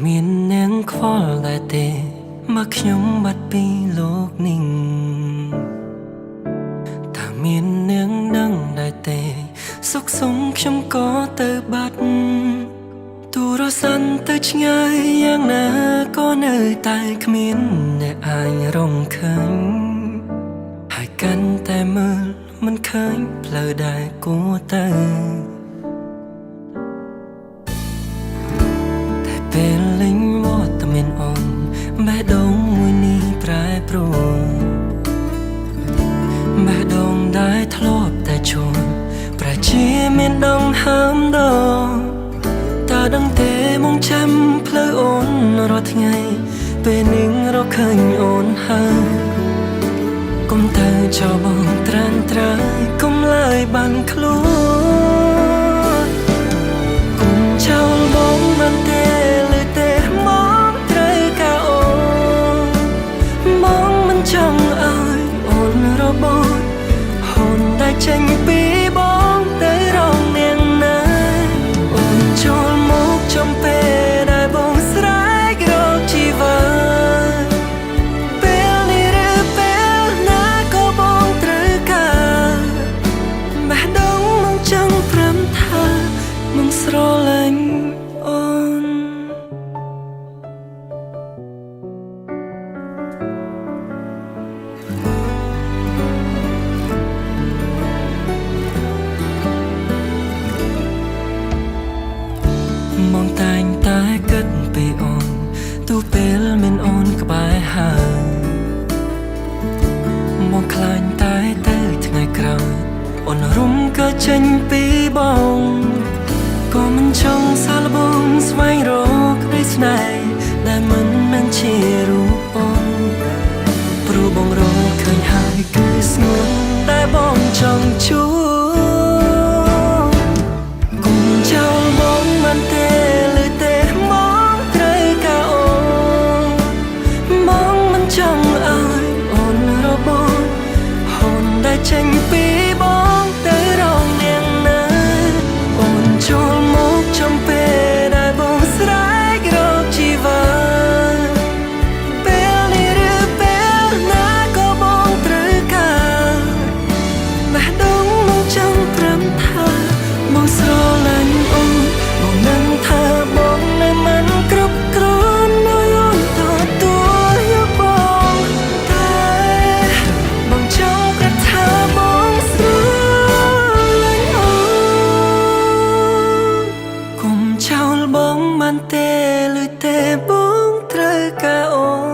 មាននាងខ្វល់ដែរទេមកខ្ញុំបាត់ពីលោកនេះថាមាននាងដឹងដែរទេសុខសុំខ្ញុំក៏ទៅបាត់ទូរស័ព្ទទៅឆ្ងាយយ៉ាងណាក៏នៅតែគ្មានអ្នកអាចរងឃើញហើយកាន់តែមើលមិនឃើញផ្លូវដែលគួរទៅពេលលេងមកតែមានអូនបេះដូងមួយនេះប្រែប្រួលបេះដូងដែលធ្លាប់តែជួនប្រែជាមានដងហើមដងតើដឹងទេមកចាំផ្លូវអូនរាល់ថ្ងៃពេលនាងរកឃើញអូនហើយកុំទៅចោលបងត្រានត្រើយកុំឡើយបានខ្លួនកុំចោលបងបានទេលើទេមកត្រូវការអូនបងមិនចង់ឲ្យអូនរបូតហូនតែចេញពីបងទៅរងនាងណាអូនចូលមកចំពេលដែលបងស្រែករកជីវិតពេលនេះឬពេលណាក៏បងត្រូវការបេះដូងមកចង់ព្រមថាមកស្រលាញ់អូនមកតែងតែគិតពីអូនទូពេលមានអូនក្បែរហើយមកខ្លាញ់តែទៅថ្ងៃក្រោយអូនរុំក៏ចេញពីបងក៏មិនចង់សាឡបងស្វែងរកក្តីស្នេហ៍ដែលមិនមែនជារូបអូនព្រោះបងរកឃើញហើយគឺស្ងួនតែបងចង់ជួបគុំចោលបងមិនទេលើទេមកត្រូវការអូនបងមិនចង់ឲ្យអូនរបូតហូនដែលចេញពីបងទៅរងនាងណាអូនចូលមកចំពេលដែលបងស្រែករកជីវិតពេលនេះឬពេលណាក៏បងត្រូវការបេះដូងមកចង់ព្រមថាមកស្រលាញ់អូនបងនឹងថាបងនៅមិនគ្រប់គ្រាន់ឲ្យអូនទទួលយកបងតែបងចង់ប្រថាបងស្រលាញ់អូនកុំចោលបងបានទេលើទេបងត្រូវការអូន